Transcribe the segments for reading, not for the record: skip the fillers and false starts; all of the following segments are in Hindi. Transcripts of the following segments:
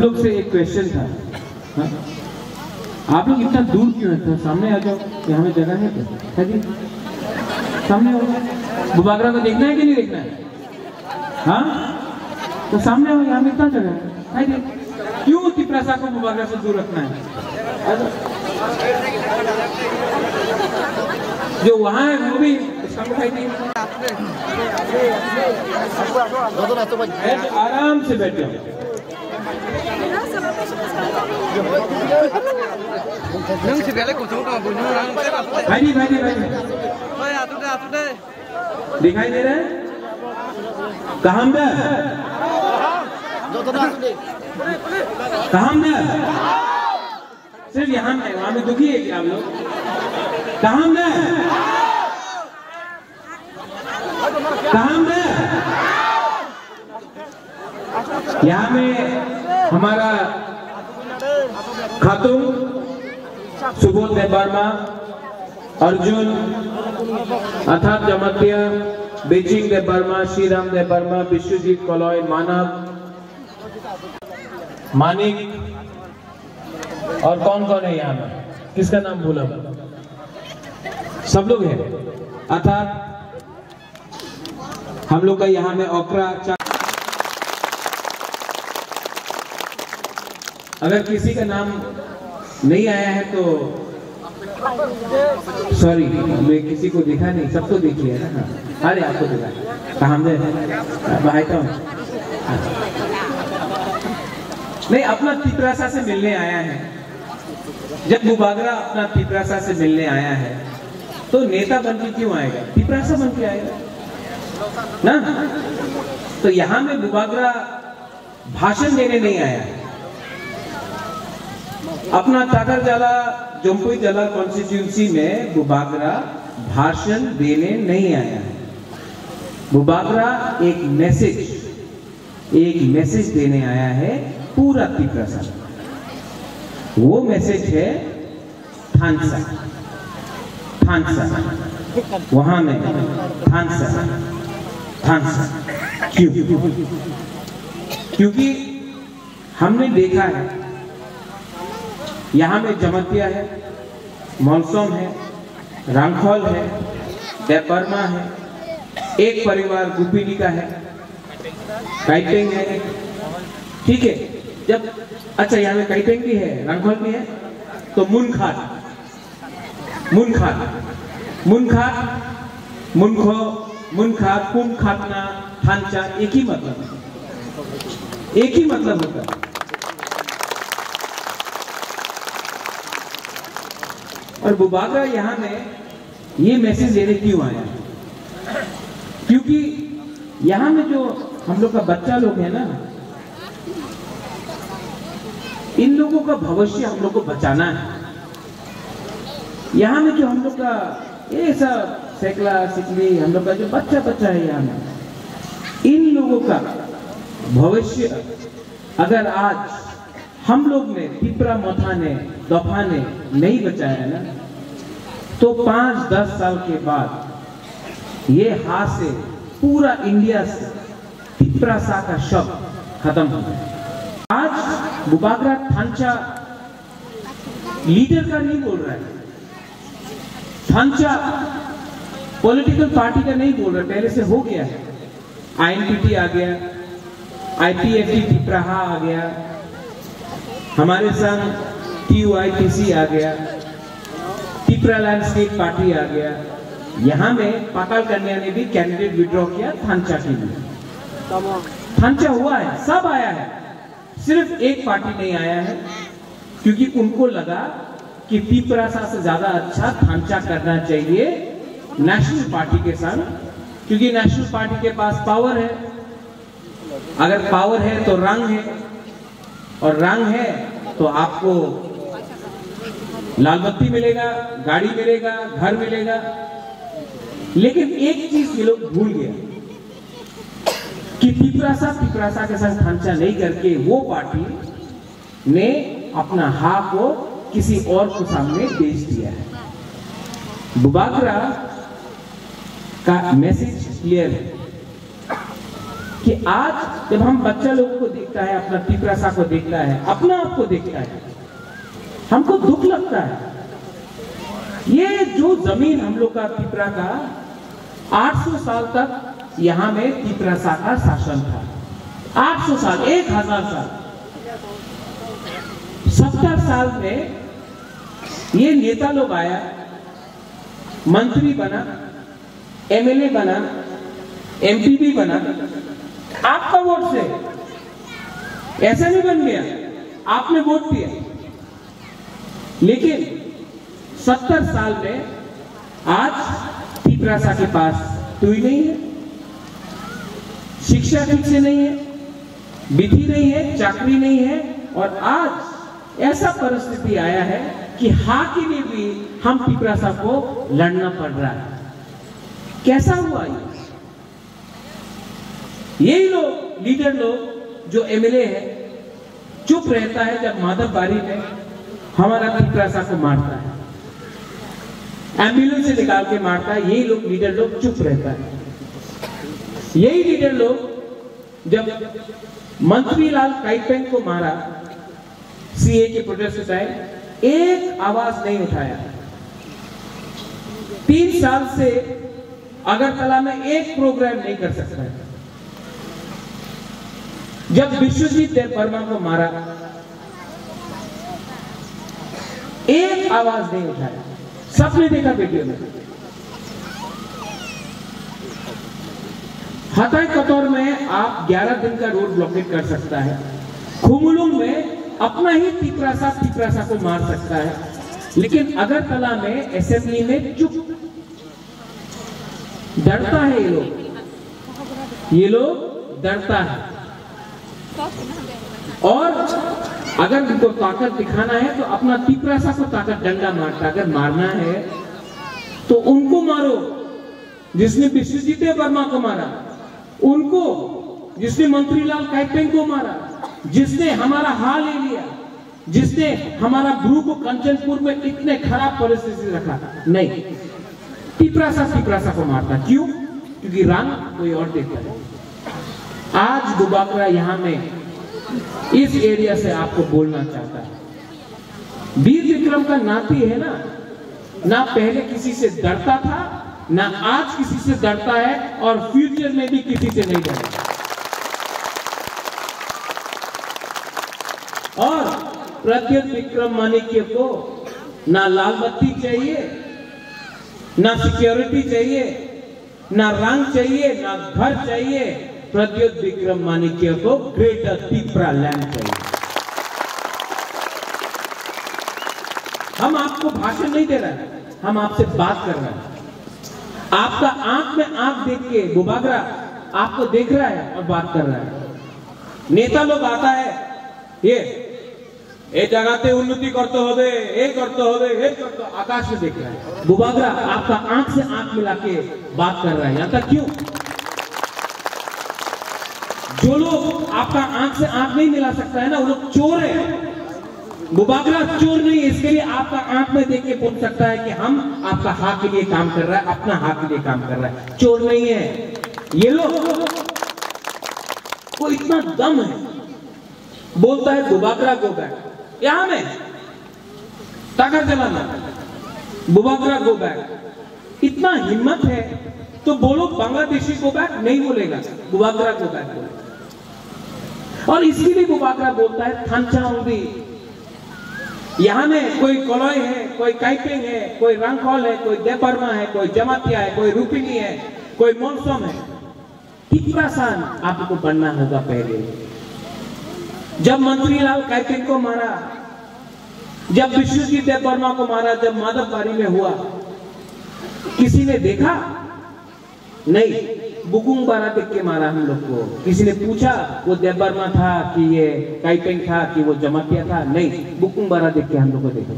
लोग से एक क्वेश्चन था, हाँ? आप लोग इतना दूर क्यों है? तो सामने आ जाओ, यहाँ में जगह है क्या? है जी, सामने आओ। बुबागरा को देखना है कि नहीं देखना है? हाँ, तो सामने आओ, यहाँ में इतना जगह है जी। क्यों तिपरासा को बुबागरा से दूर रखना है? जो वहाँ है वो भी आराम से बैठ जाओ। भाई दिखाई दे रहा है? कहाँ सिर्फ यहाँ में, वहाँ में दुखी है क्या आप लोग? कहाँ यहाँ में हमारा खातून सुबोध देवर्मा, अर्जुन अर्थात जमतिया, बेचिंग देवर्मा, श्रीराम देवर्मा, विश्वजीत कलॉय, मानव, मानिक और कौन कौन है यहाँ में? किसका नाम भूला? सब लोग हैं। अर्थात हम लोग का यहाँ में ओकरा। अगर किसी का नाम नहीं आया है तो सॉरी, मैं किसी को दिखा नहीं, सबको देख लिया ना। अरे आपको दिखा, कहाँ नहीं, अपना तिपरासा से मिलने आया है। जब बुबागरा अपना तिपरासा से मिलने आया है तो नेता बनके क्यों आएगा? तिपरासा बनके आएगा ना। तो यहाँ में बुबागरा भाषण देने नहीं आया है। अपना टाकरजाला जम्पुईजला कॉन्स्टिट्यूंसी में बुबागरा भाषण देने नहीं आया है। बुबागरा एक मैसेज देने आया है पूरा तिपरासा। वो मैसेज है थानसा। वहां में थानसा क्योंकि हमने देखा है यहाँ में जमतिया है, मौलसोम है, रांखौल है, देवर्मा है, एक परिवार गुपिनी का है, काइटेंग है, ठीक है। जब अच्छा यहाँ में काइटेंग भी है, रांखौल भी है, तो मुनखाट, कुमखातना, थानचा एक ही मतलब होता है। और बुबागरा यहाँ में ये मैसेज देने क्यों आया? क्योंकि यहाँ में जो हम लोग का बच्चा लोग है ना, इन लोगों का भविष्य हम लोग को बचाना है। यहाँ में जो हम लोग का ये सब सेकला सिकली, हम लोग का जो बच्चा है यहाँ में, इन लोगों का भविष्य अगर आज हम लोग ने तिपरा मथाने दफाने नहीं बचाया ना, तो 5-10 साल के बाद ये हाथ से पूरा इंडिया से तिपरासा का शब्द खत्म हो गया। आज बुबागरा थानचा लीडर का नहीं बोल रहा है, थानचा पॉलिटिकल पार्टी का नहीं बोल रहा, पहले से हो गया है। आईएनपीटी आ गया, आईपीएफटी तिपराहा आ गया, हमारे संग TUITC आ गया, तिपरा लैंडस्केप पार्टी आ गया। यहाँ में पाताल कन्या ने भी कैंडिडेट विड्रॉ किया थानचा के लिए। थानचा हुआ है, सब आया है, सिर्फ एक पार्टी नहीं आया है, क्योंकि उनको लगा कि तिपरासा से ज्यादा अच्छा थानचा करना चाहिए नेशनल पार्टी के संग, क्योंकि नेशनल पार्टी के पास पावर है। अगर पावर है तो रंग है, और रंग है तो आपको लाल बत्ती मिलेगा, गाड़ी मिलेगा, घर मिलेगा। लेकिन एक चीज ये लोग भूल गया कि तिपरासा के साथ थानचा नहीं करके वो पार्टी ने अपना हाँ को किसी और को सामने बेच दिया है। बुबागरा का मैसेज क्लियर है। कि आज जब हम बच्चा लोगों को देखता है, अपना तिपरासा को देखता है, अपना आप को देखता है, हमको दुख लगता है। ये जो जमीन हम लोग का तिपरा का 800 साल तक यहाँ में तिपरासा का शासन था। 800 साल, 1000 साल, 70 साल में ये नेता लोग आया, मंत्री बना, एमएलए बना, एमपी भी बना, आपका वोट से। ऐसा नहीं बन गया, आपने वोट दिया। लेकिन 70 साल में आज तिपरासा के पास तुई नहीं है, शिक्षा ठीक से नहीं है, विधि नहीं है, चाकरी नहीं है, और आज ऐसा परिस्थिति आया है कि हाँ के लिए भी हम तिपरासा को लड़ना पड़ रहा है। कैसा हुआ ये? यही लोग, लीडर लोग, जो एमएलए है, चुप रहता है जब माधवबारी में हमारा तिपरासा को मारता है, एम्बुलेंस से निकाल के मारता है। यही लोग, लीडर लोग, चुप रहता है। यही लीडर लोग जब मंत्रीलाल काइपेंग को मारा सीए के प्रोटेस्ट के टाइम, एक आवाज नहीं उठाया। 3 साल से अगरतला में एक प्रोग्राम नहीं कर सकता है। जब विश्वजीत देव वर्मा को मारा, एक आवाज नहीं उठाया। सबने देखा वीडियो में। हताई कतौर में आप 11 दिन का रोड ब्लॉकेट कर सकता है। खुमुलुंग में अपना ही तिपरासा को मार सकता है। लेकिन अगरतला में असेंबली में चुप, डरता है ये लोग डरता है। और अगर उनको ताकत दिखाना है तो अपना तिपरासा को ताकत डंडा मारता। अगर मारना है तो उनको मारो जिसने विश्वजीत वर्मा को मारा, उनको जिसने मंत्रीलाल काइपेंग को मारा, जिसने हमारा हाल ले लिया, जिसने हमारा गुरु को कंचनपुर में इतने खराब परिस्थिति रखा। नहीं, तिपरासा को मारता। क्यों? क्योंकि रंग कोई और देखता है। आज बुबाकरा यहाँ में इस एरिया से आपको बोलना चाहता है। वीर विक्रम का नाती है ना पहले किसी से डरता था, ना आज किसी से डरता है, और फ्यूचर में भी किसी से नहीं डरेगा। और प्रद्युत विक्रम माणिक्य को ना लाल बत्ती चाहिए, ना सिक्योरिटी चाहिए, ना रंग चाहिए, ना घर चाहिए। प्रद्युत विक्रम माणिक्य को ग्रेटर तिपरा लैंड चाहिए। हम आपको भाषण नहीं दे रहे हैं, हम आपसे बात कर रहे हैं। आपका आंख में आंख देख के बुबागरा आपको देख रहा है और बात कर रहा है। नेता लोग आता है, ये जगहते उन्नति करते होवे, ये करते होवे, ये करते, आकाश में देख रहा है। बुबागरा आपका आंख से आंख मिला के बात कर रहा है। यहां तक क्यों? जो लोग आपका आंख से आंख नहीं मिला सकता है ना, वो लोग चोर है। बुबागरा चोर नहीं है, इसके लिए आपका आंख में देख के बोल सकता है कि हम आपका हक के लिए काम कर रहा है, अपना हक के लिए काम कर रहा है। चोर नहीं है ये लोग। को इतना दम है, बोलता है बुबागरा गो बैक। यहां में ताकत जलाना, बुबागरा गो बैक। इतना हिम्मत है तो बोलो बांग्लादेशी गो बैक, नहीं बोलेगा, बुबागरा गो बैक बोलेगा। और इसके लिए बुबागरा बोलता है थानचाउंदी। यहाँ में कोई कलॉय है, कोई काइपेंग है, कोई रंगखोल है, कोई देवबर्मा है, कोई जमातिया है, कोई रूपिनी है, कोई मोनसोम है। तिपरासान आपको बनना होगा पहले। जब मंत्रीलाल काइपेंग को मारा, जब विश्वजीत देवबर्मा को मारा, जब माधवबारी में हुआ, किसी ने देखा? नहीं, बुकुंग बारा देख के मारा हम लोग को। किसी ने पूछा वो देवबर्मा था कि ये काइपेंग था कि वो जमातिया था? नहीं, बुकुंग बारा देख के हम लोग को देखा।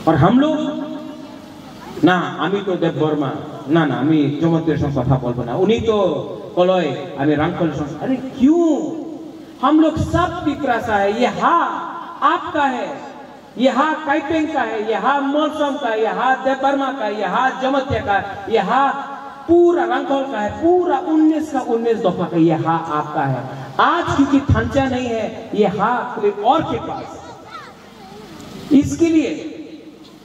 और हम लोग ना आमी तो देवबर्मा ना आमी जमातियार संग कथा बोलबो ना, उन्हीं तो कलय आमी रंगखोल संग। अरे क्यों? हम लोग सब तिपरासा है। ये हाँ आपका है, ये हाँ काइपेंग का है, ये हाँ मोनसोम का, ये हाँ देवबर्मा का, ये हाँ जमातिया का, ये हाँ पूरा रंगौल का है, पूरा 19 का 19 दफा का ये हा आपका है। आज क्योंकि थांचा नहीं है, ये हा कोई और के पास, इसके लिए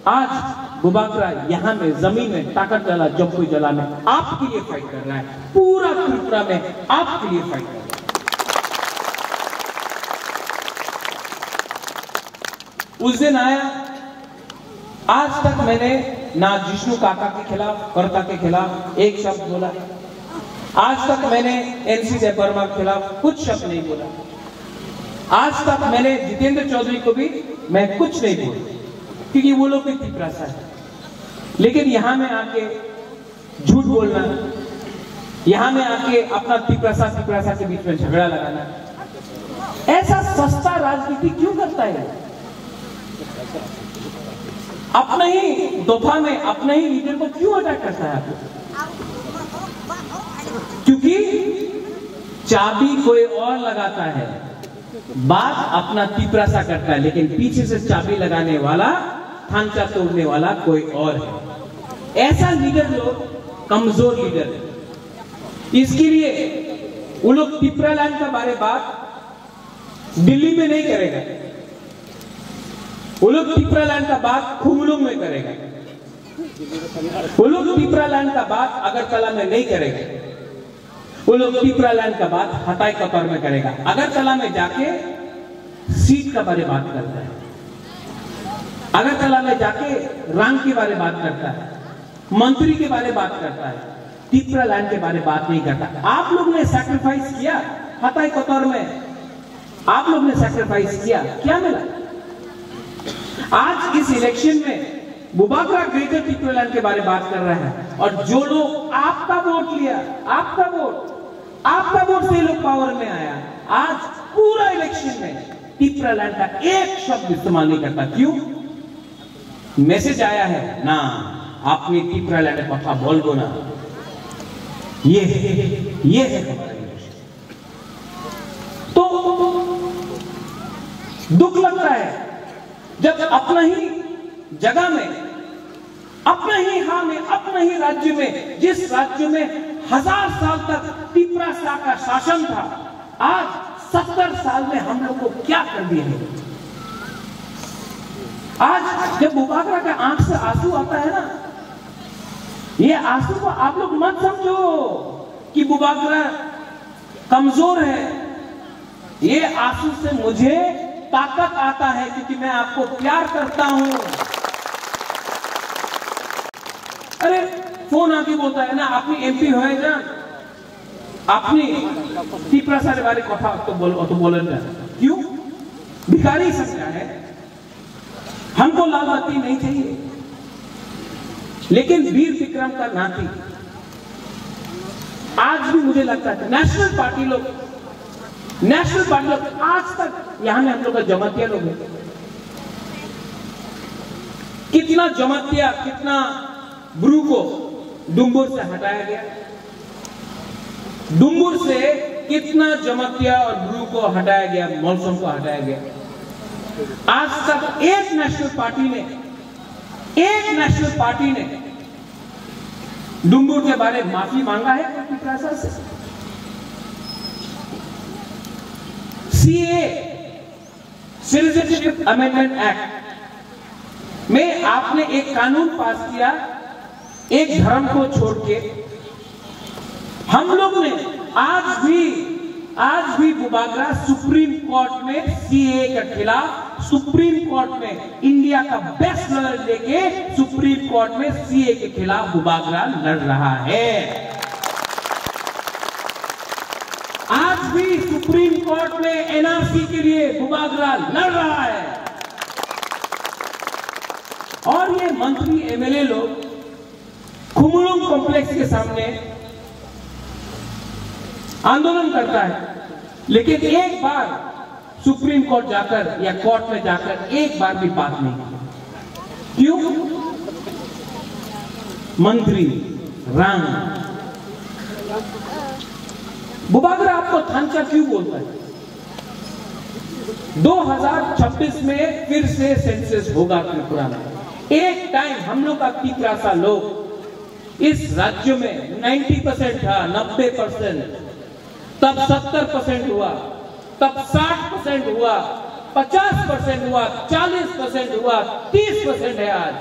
आज बुबाकरा यहाँ में जमीन में ताकत जला जम्पू जला में आपके लिए फाइट कर रहा है, पूरा त्रिपुरा में आपके लिए फाइट कर रहा है। उस दिन आया, आज तक मैंने ना जिष्णु काका के खिलाफ, कर्ता के खिलाफ एक शब्द बोला। आज तक मैंने एनसी देवबर्मा के खिलाफ कुछ शब्द नहीं बोला। आज तक मैंने जितेंद्र चौधरी को भी मैं कुछ नहीं बोला, क्योंकि वो लोग भी तिपरासा है। लेकिन यहां में आके झूठ बोलना, यहां में आके अपना तिपरासा के बीच में झगड़ा लगाना, ऐसा सस्ता राजनीति क्यों करता है? अपने ही दफा में अपने ही लीडर को क्यों अटैक करता है आपको? क्योंकि चाबी कोई और लगाता है, बात अपना तिपरासा करता है, लेकिन पीछे से चाबी लगाने वाला, थांचा तोड़ने वाला कोई और है। ऐसा लीडर लोग कमजोर लीडर है। इसके लिए वो लोग तिपरालैंड का बारे बात दिल्ली में नहीं करेगा, वो लोग तिपरालैंड का बात खुमलुंग में करेगा, वो लोग तिपरालैंड का बात अगरतला में नहीं करेगा, वो लोग तिपरालैंड का बात हटाई कतर में करेगा। अगरतला में जाके सीट का बारे बात करता है, अगरतला में जाके रंग के बारे बात करता है, मंत्री के बारे बात करता है, तिपरालैंड के बारे बात नहीं करता। आप लोग ने सैक्रिफाइस किया हटाई कतर में, आप लोग ने सैक्रिफाइस किया, क्या मिला? आज इस इलेक्शन में बुबाकरा ग्रेटर तिपरालैंड के बारे में बात कर रहा है, और जो लोग आपका वोट लिया, आपका वोट से लोग पावर में आया, आज पूरा इलेक्शन में तिपरालैंड का एक शब्द इस्तेमाल नहीं करता। क्यों? मैसेज आया है ना, आपने तिपरालैंड कथा बोल दो ना, ये है हमारा। तो दुख लगता है जब अपना ही जगह में, अपना ही हाँ में, अपना ही राज्य में, जिस राज्य में 1000 साल तक तिपरासा का शासन था, आज 70 साल में हम लोग को क्या कर दिया है। आज जब बुबाकरा का आंख से आंसू आता है ना, ये आंसू को आप लोग मत समझो कि बुबाकरा कमजोर है। ये आंसू से मुझे ताकत आता है, क्योंकि मैं आपको प्यार करता हूं। अरे फोन आके बोलता है ना, अपनी एमपी हो जान, अपनी तिपरासा के बारे कथा तो बोलन ना, क्यों? भिखारी समझा है, हमको लाल बत्ती नहीं चाहिए। लेकिन वीर विक्रम का नाती आज भी मुझे लगता है नेशनल पार्टी लोग आज तक यहां में हम लोग का जमातिया लोग है, कितना जमातिया, कितना ब्रू को डुम्बुर से हटाया गया, डुम्बुर से कितना जमातिया और ब्रू को हटाया गया, मौसम को हटाया गया। आज तक एक नेशनल पार्टी ने डुम्बुर के बारे में माफी मांगा है तिपरासा से? सीए सिटीजनशिप अमेंडमेंट एक्ट में आपने एक कानून पास किया, एक धर्म को छोड़ के। हम लोग ने आज भी बुबाकरा सुप्रीम कोर्ट में सीए के खिलाफ, सुप्रीम कोर्ट में इंडिया का बेस्ट लॉयर लेके सुप्रीम कोर्ट में सीए के खिलाफ बुबाकरा लड़ रहा है। आज भी सुप्रीम कोर्ट में एनआरसी के लिए बुबाकरा लड़ रहा है। और ये मंत्री एमएलए लोग खुमलुंग कॉम्प्लेक्स के सामने आंदोलन करता है, लेकिन एक बार सुप्रीम कोर्ट जाकर या कोर्ट में जाकर एक बार भी बात नहीं की। क्यों? मंत्री राम बुबाकरा आपको थांचा क्यों बोलता है? 2026 में फिर से सेंसस होगा त्रिपुरा में। एक टाइम हम लोग का तिपरासा लोग इस राज्य में 90% था, 90%, तब 70% हुआ, तब 60% हुआ, 50% हुआ, 40% हुआ, 30% है आज।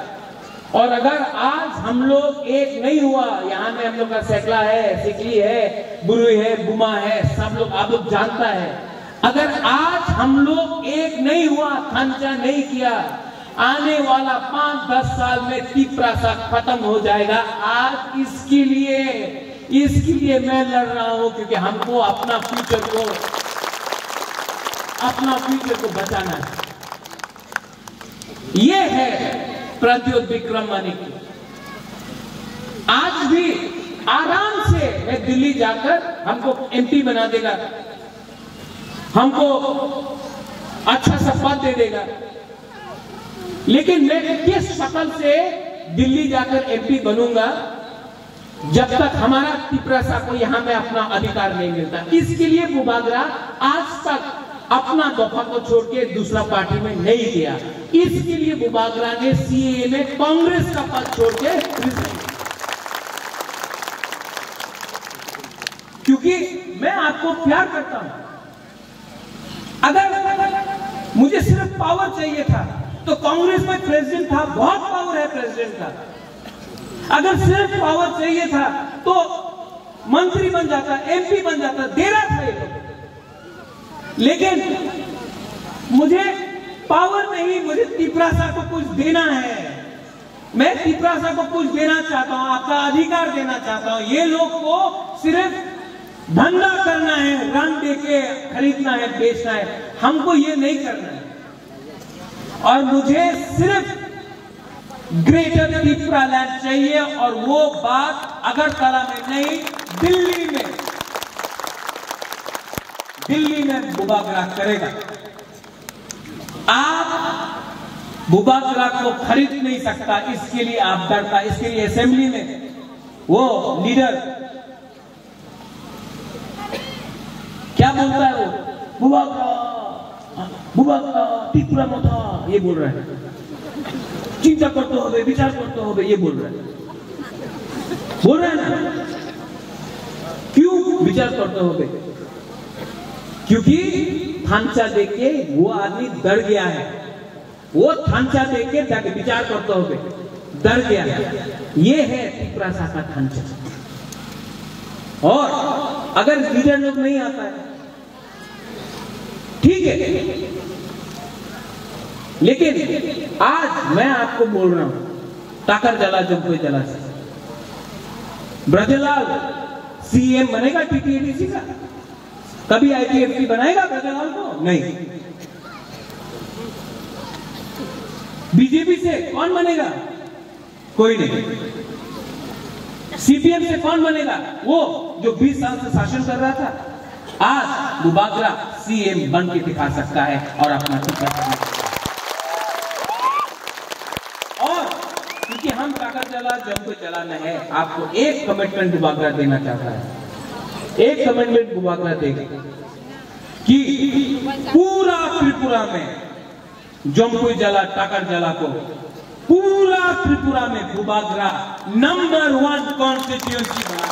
और अगर आज हम लोग एक नहीं हुआ, यहाँ में हम लोग का सैकला है, सिकली है, बुरुई है, बुमा है, सब लोग आप लोग जानता है, अगर आज हम लोग एक नहीं हुआ, खंचा नहीं किया, आने वाला 5-10 साल में तिपरासा खत्म हो जाएगा। आज इसके लिए मैं लड़ रहा हूं, क्योंकि हमको अपना फ्यूचर को बचाना है। ये है प्रद्योत विक्रम मानिक। आज भी आराम से मैं दिल्ली जाकर हमको एमपी बना देगा, हमको अच्छा सा पद दे देगा, लेकिन मैं किस शक्ल से दिल्ली जाकर एमपी बनूंगा जब तक हमारा तिपरासा को यहां में अपना अधिकार नहीं मिलता। इसके लिए बुबागरा आज तक अपना दफा को छोड़ के दूसरा पार्टी में नहीं गया। इसके लिए बुबागरा ने सीएए में कांग्रेस का पद छोड़ के रिजाइन, क्योंकि मैं आपको प्यार करता हूं। अगर मुझे सिर्फ पावर चाहिए था तो कांग्रेस में प्रेसिडेंट था, बहुत पावर है प्रेसिडेंट का। अगर सिर्फ पावर चाहिए था तो मंत्री बन जाता, एमपी बन जाता, दे रहा था ये। लेकिन मुझे पावर नहीं, मुझे तिपरासा को कुछ देना है। मैं तिपरासा को कुछ देना चाहता हूं, आपका अधिकार देना चाहता हूं। ये लोग को सिर्फ धंधा करना है, रंग देके खरीदना है, बेचना है, हमको ये नहीं करना है। और मुझे सिर्फ ग्रेटर त्रिपुरालैंड चाहिए, और वो बात अगरतला में नहीं, दिल्ली में बुबागरा करेगा। आप बुबागरा को खरीद नहीं सकता, इसके लिए आप डरता। इसके लिए असेंबली में वो लीडर क्या बोलता है, वो बुबागरा त्रिपुरा में था, ये बोल रहा है। चिंता करते हो, विचार करते हो, ये बोल रहा है ना। क्यों विचार करते हो? क्योंकि थांचा देके वो आदमी डर गया है। वो थांचा देके विचार करते हो, डर गया है। ये है तिपरासा का थांचा। और अगर लीडर लोग नहीं आता है, ठीक है, लेकिन आज मैं आपको बोल रहा हूं, टाकर जला जब जला से ब्रजलाल सीएम बनेगा टीटीडीसी का? कभी आईटीएफटी बनाएगा ब्रजलाल को? नहीं। बीजेपी से कौन बनेगा? कोई नहीं। सीपीएम से कौन बनेगा? वो जो 20 साल से शासन कर रहा था। आज बुबागरा सीएम बन के दिखा सकता है और अपना और क्योंकि हम टाकर जला जब को चलाना है, आपको एक कमिटमेंट बुबागरा देना चाहता है। एक कमिटमेंट बुबागरा देगा कि पूरा त्रिपुरा में जम्पुई जला, टाकर जला को पूरा त्रिपुरा में बुबागरा नंबर 1 कॉन्स्टिट्यूएंसी बना।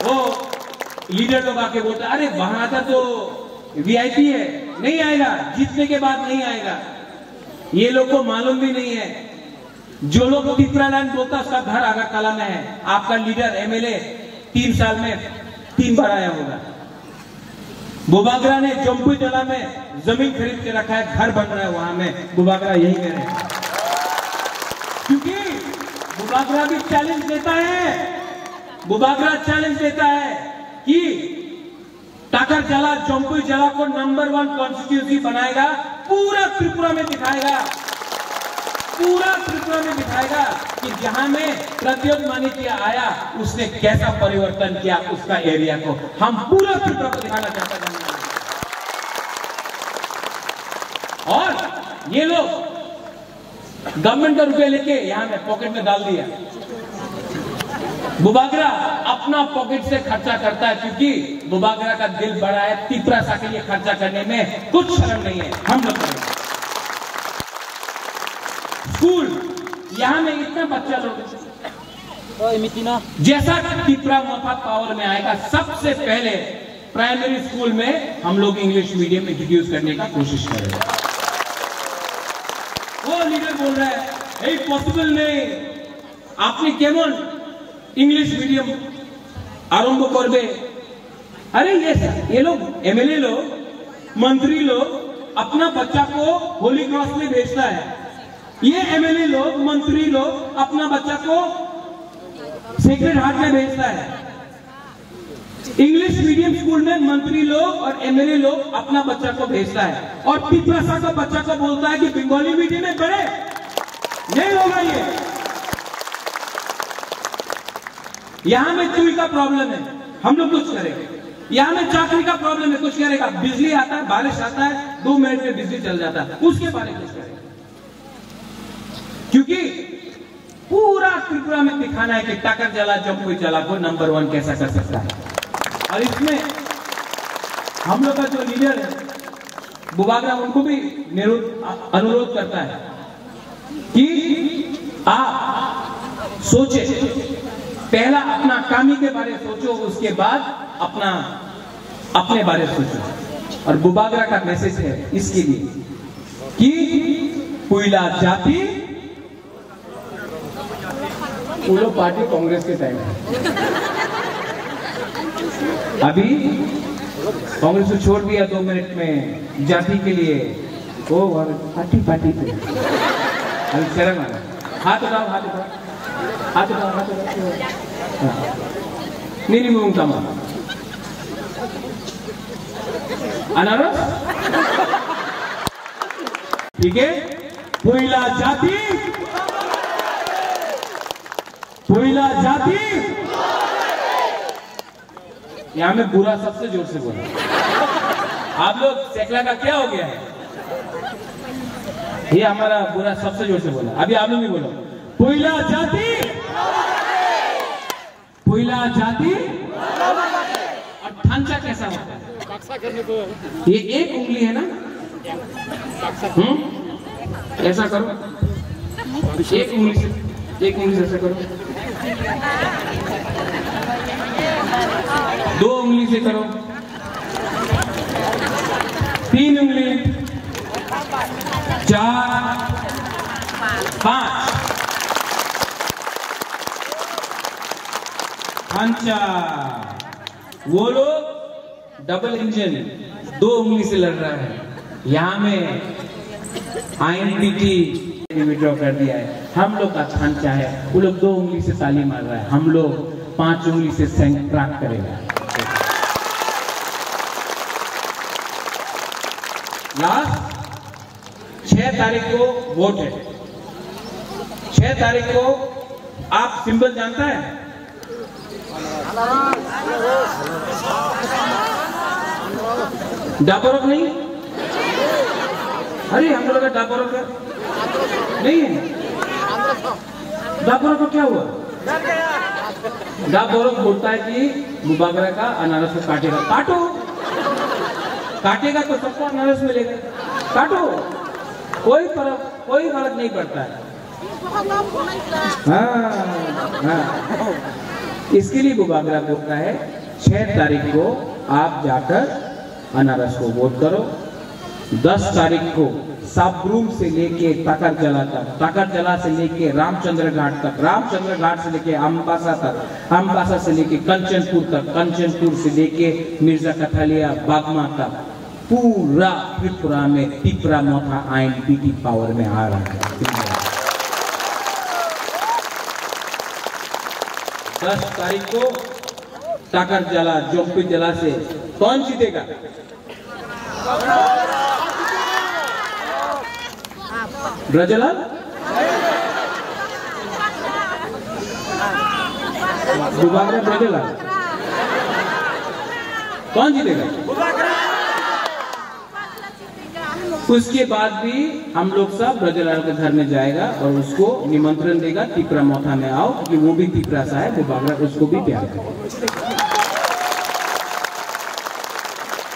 वो लीडर लोग आके बोलते, अरे वहां था तो वीआईपी है, नहीं आएगा, जीतने के बाद नहीं आएगा। ये लोग को मालूम भी नहीं है। जो लोग त्रिपुरालैंड बोलता उसका घर अगरतला में है। आपका लीडर एमएलए 3 साल में 3 बार आया होगा। बुबागरा ने जम्पुई जला में जमीन खरीद के रखा है, घर बन रहा है वहां में, बुबागरा यही कह रहे हैं। क्योंकि बुबागरा भी चैलेंज देता है, बुबागरा चैलेंज देता है कि टाकर जला जम्पुई जला को नंबर 1 कॉन्स्टिट्यूएंसी बनाएगा, पूरा त्रिपुरा में दिखाएगा, पूरा त्रिपुरा में दिखाएगा कि जहां में प्रद्योत मानिकिया आया उसने कैसा परिवर्तन किया उसका एरिया को। हम पूरा त्रिपुरा को दिखाना चाहते हैं। और ये लोग गवर्नमेंट का रुपए लेके यहां में पॉकेट में डाल दिया। बुबागरा अपना पॉकेट से खर्चा करता है, क्योंकि बुबागरा का दिल बड़ा है। तिपरासा के लिए खर्चा करने में कुछ शर्म नहीं है। हम लोग स्कूल यहाँ में इतना बच्चा लोग जैसा तिपरा मोथा पावर में आएगा, सबसे पहले प्राइमरी स्कूल में हम लोग इंग्लिश मीडियम इंट्रोड्यूस करने का कोशिश करेंगे। वो लीडर बोल रहा है पॉसिबल नहीं, आपने केमन इंग्लिश मीडियम आरंभ कर दे। अरे ये लोग एमएलए लोग, मंत्री लोग अपना बच्चा को होली क्रॉस में भेजता है। ये एमएलए लोग, मंत्री लोग अपना बच्चा को सेक्रेड हार्ट में भेजता है। इंग्लिश मीडियम स्कूल में मंत्री लोग और एमएलए लोग अपना बच्चा को भेजता है, और पिपरासा का बच्चा को बोलता है कि बंगाली मीडियम में पढ़े। नहीं होगा ये। यहां में चूई का प्रॉब्लम है, हम लोग कुछ करेंगे। यहां में चाकरी का प्रॉब्लम है, कुछ करेगा। बिजली आता है, बारिश आता है, 2 मिनट में बिजली चल जाता है, उसके बारे में कुछ करेगा। क्योंकि पूरा त्रिपुरा में दिखाना है कि टाकर जला जम्मू जला को नंबर 1 कैसा कर सकता है। और इसमें हम लोग का जो लीडर है बुबागरा, उनको भी अनुरोध करता है कि आप सोचे, पहला अपना कामी के बारे में सोचो, उसके बाद अपने बारे में सोचो। और बुबागरा का मैसेज है इसके लिए कि पुइला जाति, पूरा पार्टी कांग्रेस के टाइम है। अभी कांग्रेस को छोड़ दिया 2 मिनट में जाति के लिए, वो पार्टी पे अभी शर्म आ रहा। हाथ उठाओ, हाथ उठाओ, हाथ उठाओ, हाथ उठाओ। नहीं मूंगा मां अनारस, ठीक है। पुइला जाति, पुइला जाति। यहां में बुरा सबसे जोर से बोला। आप लोग सेकला का क्या हो गया है? ये हमारा बुरा सबसे जोर से बोला। अभी आप लोग भी बोलो, पुइला जाति, पुइला जाति। और ठांचा कैसा होता है? ये एक उंगली है ना, ऐसा करो, एक उंगली से ऐसा करो, 2 उंगली से करो, 3 उंगली, 4, 5। अच्छा, वो लोग डबल इंजन 2 उंगली से लड़ रहा है। यहां में आईएनपीटी विड्रॉ कर दिया है। हम लोग का खांचा है, वो लोग 2 उंगली से ताली मार रहा है, हम लोग 5 उंगली से ट्रैक करेगा। लास्ट 6 तारीख को वोट है। 6 तारीख को आप सिंबल जानता है? डाबरोक नहीं? अरे हम लोग का डाबरोक नहीं है। डाबरोक को क्या हुआ? डाबरोक बोलता है कि बुबागरा का अनारस को काटेगा। काटो, काटेगा तो सबको अनारस मिलेगा, काटो, कोई फर्क नहीं पड़ता है। हाँ। इसके लिए बुबागरा बोलता है 6 तारीख को आप जाकर अनारस को वोट करो। 10 तारीख को साबरूम से लेके टाकरजला तक, टाकरजला से लेके रामचंद्र घाट तक, रामचंद्र घाट से लेके अम्बासा तक, अम्बासा से लेके कंचनपुर तक, कंचनपुर से लेके मिर्जा कथालिया बागमा तक, पूरा त्रिपुरा में तिपरा मोथा आईएनपीटी पावर में आ रहा है। 10 तारीख को टाकरजला जोम्पी जला से कौन जीतेगा? ब्रजलाल? बुबागरा ब्रजलाल? कौन जीतेगा? उसके बाद भी हम लोग सब ब्रजलाल के घर में जाएगा और उसको निमंत्रण देगा, तिपरा मोथा में आओ, क्योंकि वो भी तिपरा सा है, बुबागरा उसको भी प्यार करेगा।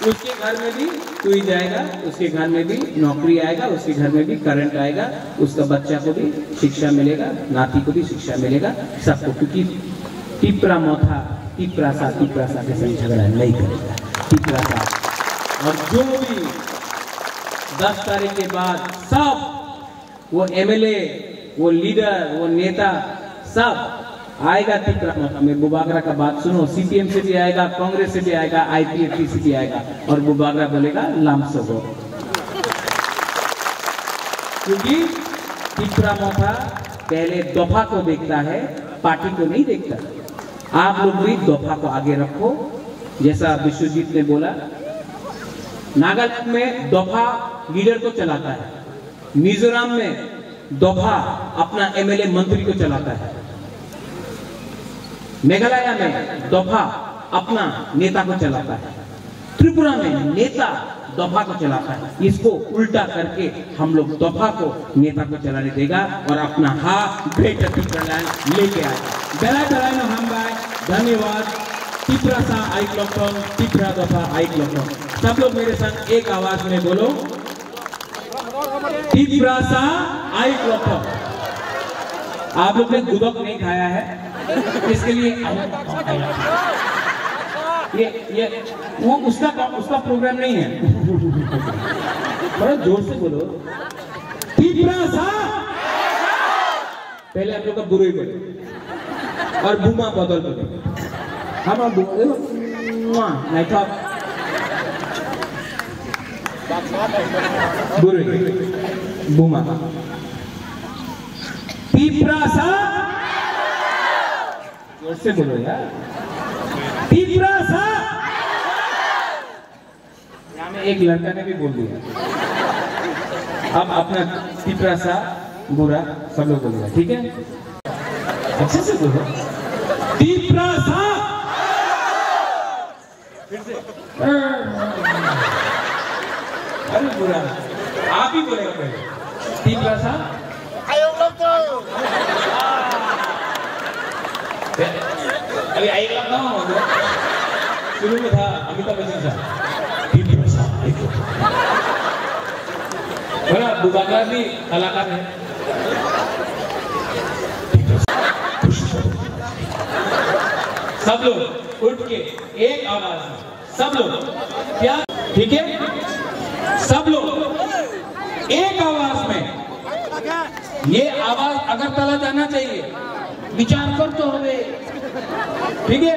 उसके घर में भी कोई जाएगा, उसके घर में भी नौकरी आएगा, उसके घर में भी करंट आएगा, उसका बच्चा को भी शिक्षा मिलेगा, नाती को भी शिक्षा मिलेगा, सबको। क्योंकि टिपरा मोथा टिपरा सा के संग झगड़ा नहीं करेगा। टिपरा सा और जो भी 10 तारीख के बाद सब वो एमएलए, वो लीडर, वो नेता सब आएगा टिपरा मोथा में। बुबागरा का बात सुनो, सीपीएम से भी आएगा, कांग्रेस से भी आएगा, आईपीएफटी से भी आएगा, और बुबागरा बोलेगा लामसोगो। क्योंकि टिपरा मोथा पहले दफा को देखता है, पार्टी को नहीं देखता। आप लोग भी दफा को आगे रखो। जैसा विश्वजीत ने बोला, नागालैंड में दफा लीडर को चलाता है, मिजोरम में दफा अपना एमएलए मंत्री को चलाता है, मेघालय में दफा अपना नेता को चलाता है, त्रिपुरा में नेता दफा को चलाता है। इसको उल्टा करके हम लोग दफा को नेता को चलाने देगा और अपना ग्रेटर टिपरालैंड लेके आएगा। बेला नो हम बाय धन्यवाद। टिपरा सा आई क्लॉकटॉन, टिपरा दफा आई क्लॉकटॉन। सब लोग मेरे साथ एक आवाज में बोलो, टिपरा सा आई क्लॉकटॉन। आप लोग ने गुदक नहीं खाया है, इसके लिए ये वो उसका प्रोग्राम नहीं है। बड़ा जोर से बोलो, टिपरा सा। पहले आप लोग का बुरे बोले और बुमा बदल बोले। हम आप नहीं था बुरे बुमा टिपरा सा। जोर से बोलो यार, टिपरा सा। यहाँ में एक लड़का ने भी बोल दिया। अब अपना टिपरा सा बुरा सब लोग बोलेगा, ठीक है? अच्छे से बोलो, टिपरा सा। फिर से अरे बुरा आप ही बोलेगा पहले, टिपरा सा। अभी आई लगता हूँ शुरू में था अमिताभ बच्चन साहब, बड़ा बुबागरा भी कलाकार है। सब लोग उठ के एक आवाज में, सब लोग क्या, ठीक है? सब लोग एक आवाज में, ये आवाज अगरतला जाना चाहिए, विचार कर तो हमें, ठीक है?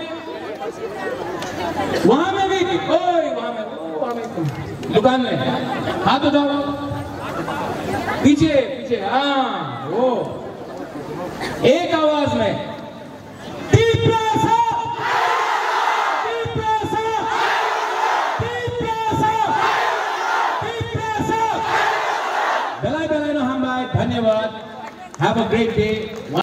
वहां में भी वहां में दुकान में हाथ उठाओ, पीछे पीछे, हाँ वो एक आवाज में, टिपरा सा, टिपरा सा, टिपरा सा, टिपरा सा। बेला नो हम बाय, धन्यवाद। Have a great day.